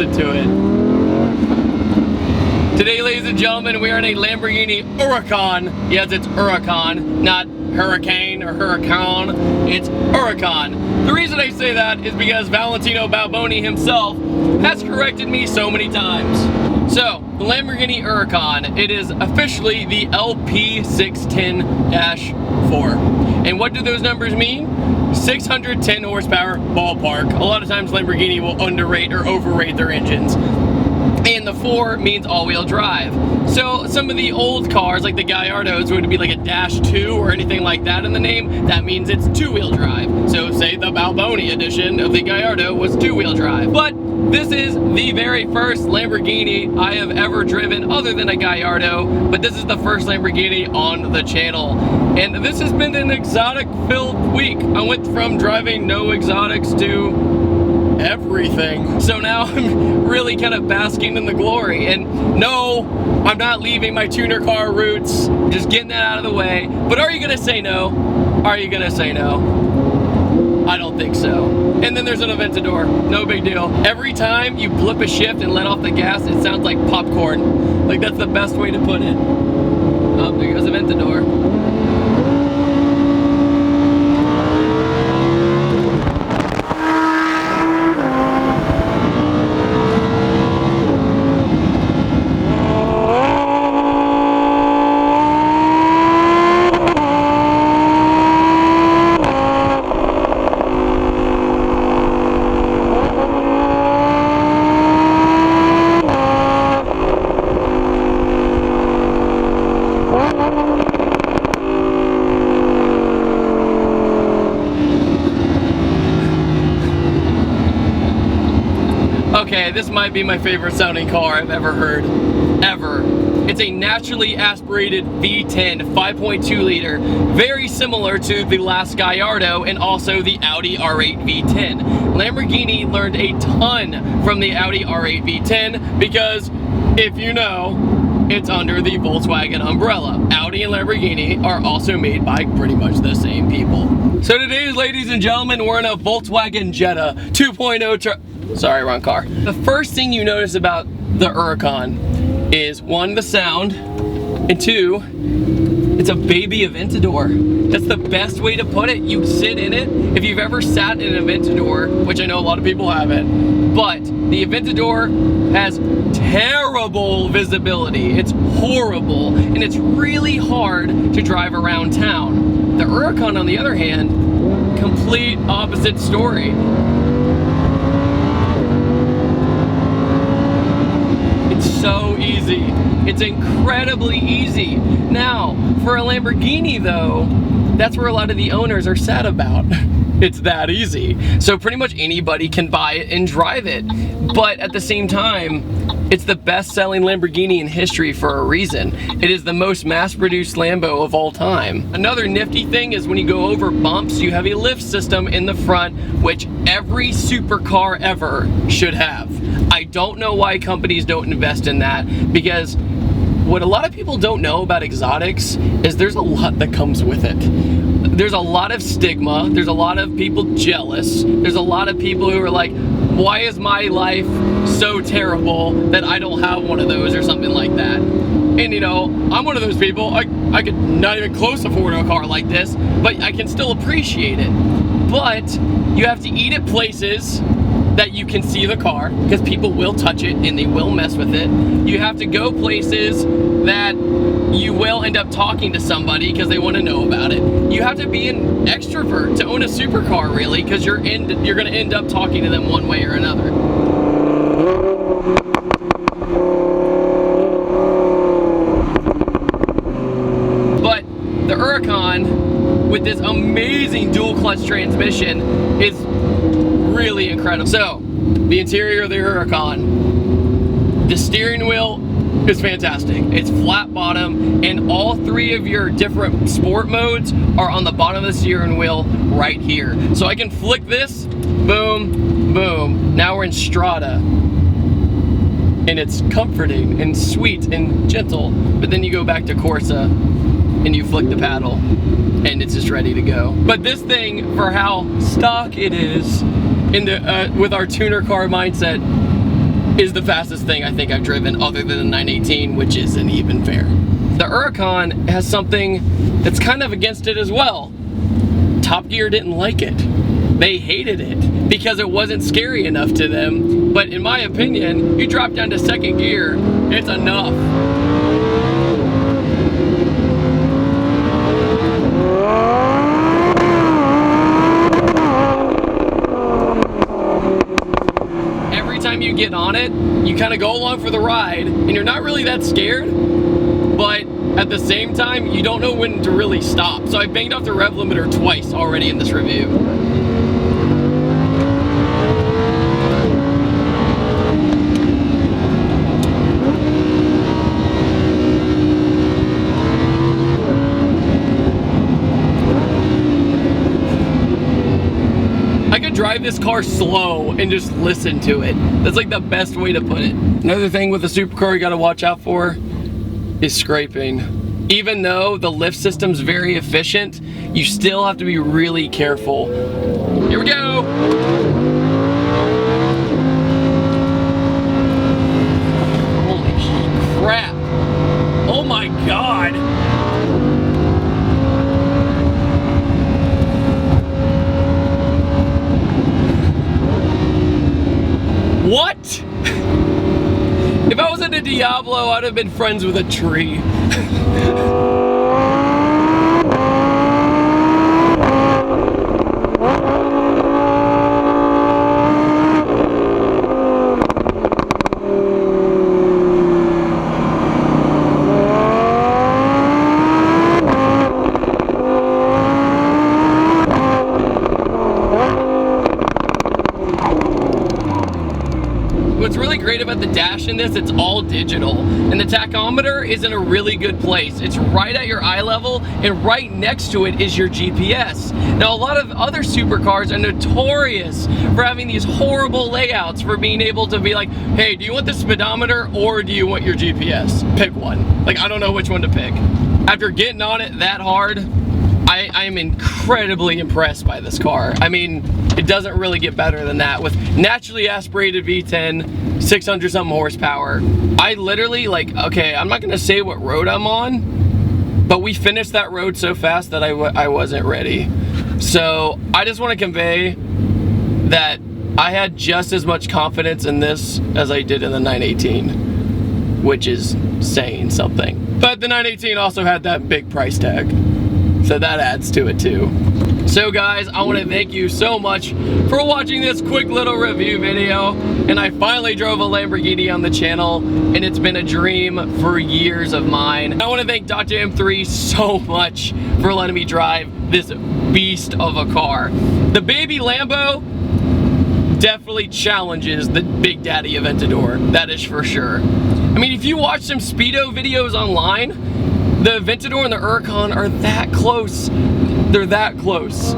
listen to it. Today, ladies and gentlemen, we are in a Lamborghini Huracan. Yes, it's Huracan, not Hurricane or Huracan. It's Huracan. The reason I say that is because Valentino Balboni himself has corrected me so many times. So, the Lamborghini Huracan, it is officially the LP610-4. And what do those numbers mean? 610 horsepower ballpark. A lot of times Lamborghini will underrate or overrate their engines. And the 4 means all-wheel drive. So some of the old cars, like the Gallardos, would be like a -2 or anything like that in the name. That means it's 2-wheel drive. So say the Balboni edition of the Gallardo was 2-wheel drive. But this is the very first Lamborghini I have ever driven other than a Gallardo, but this is the first Lamborghini on the channel. And this has been an exotic-filled week. I went from driving no exotics to everything. So now I'm really kind of basking in the glory. And no, I'm not leaving my tuner car roots, just getting that out of the way. But are you gonna say no? Are you gonna say no? I don't think so. And then there's an Aventador, no big deal. Every time you flip a shift and let off the gas, it sounds like popcorn. Like that's the best way to put it. Oh, there goes Aventador. Okay, this might be my favorite sounding car I've ever heard, ever. It's a naturally aspirated V10 5.2 liter, very similar to the last Gallardo and also the Audi R8 V10. Lamborghini learned a ton from the Audi R8 V10 because, if you know, it's under the Volkswagen umbrella. Audi and Lamborghini are also made by pretty much the same people. So today, ladies and gentlemen, we're in a Volkswagen Jetta 2.0 Sorry, wrong car. The first thing you notice about the Huracan is 1, the sound, and 2, it's a baby Aventador. That's the best way to put it. You sit in it. If you've ever sat in an Aventador, which I know a lot of people haven't, but the Aventador has terrible visibility. It's horrible, and it's really hard to drive around town. The Huracan, on the other hand, complete opposite story. So easy. It's incredibly easy. Now, for a Lamborghini though, that's where a lot of the owners are sad about. It's that easy. So pretty much anybody can buy it and drive it. But at the same time, it's the best-selling Lamborghini in history for a reason. It is the most mass-produced Lambo of all time. Another nifty thing is when you go over bumps, you have a lift system in the front, which every supercar ever should have. I don't know why companies don't invest in that, because what a lot of people don't know about exotics is there's a lot that comes with it. There's a lot of stigma, there's a lot of people jealous, there's a lot of people who are like, why is my life so terrible that I don't have one of those or something like that? And you know, I'm one of those people, I could not even close afford a car like this, but I can still appreciate it. But you have to eat at places that you can see the car, because people will touch it and they will mess with it. You have to go places that you will end up talking to somebody because they want to know about it. You have to be an extrovert to own a supercar, really, because you're going to end up talking to them one way or another. But the Huracan, with this amazing dual clutch transmission, is really incredible. So, the interior of the Huracan, the steering wheel is fantastic. It's flat bottom, and all 3 of your different sport modes are on the bottom of the steering wheel right here. So I can flick this, boom, boom. Now we're in Strada. And it's comforting and sweet and gentle. But then you go back to Corsa and you flick the paddle and it's just ready to go. But this thing, for how stock it is, with our tuner car mindset, is the fastest thing I think I've driven other than the 918, which isn't even fair. The Huracan has something that's kind of against it as well. Top Gear didn't like it. They hated it because it wasn't scary enough to them. But in my opinion, you drop down to second gear, it's enough. Every time you get on it, you kind of go along for the ride and you're not really that scared, but at the same time, you don't know when to really stop. So I banged off the rev limiter twice already in this review. I could drive this car slow and just listen to it. That's like the best way to put it. Another thing with the Supercar you gotta watch out for is scraping. Even though the lift system's very efficient, you still have to be really careful. Here we go. Holy crap. Oh my God. What? If I was in a Diablo, I'd have been friends with a tree. What's really great about the dash in this, it's all digital, and the tachometer is in a really good place. It's right at your eye level, and right next to it is your GPS. Now, a lot of other supercars are notorious for having these horrible layouts, for being able to be like, hey, do you want the speedometer or do you want your GPS? Pick one. Like, I don't know which one to pick. After getting on it that hard, I am incredibly impressed by this car. I mean, it doesn't really get better than that with naturally aspirated V10, 600 something horsepower. I literally, like, okay, I'm not gonna say what road I'm on, but we finished that road so fast that I wasn't ready. So I just want to convey that I had just as much confidence in this as I did in the 918, which is saying something. But the 918 also had that big price tag, so that adds to it too. So guys, I want to thank you so much for watching this quick little review video. And I finally drove a Lamborghini on the channel, and it's been a dream for years of mine. I want to thank .m3 so much for letting me drive this beast of a car. The baby Lambo definitely challenges the Big Daddy Aventador, that is for sure. I mean, if you watch some Speedo videos online, the Aventador and the Huracan are that close. They're that close.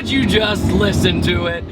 You just listen to it.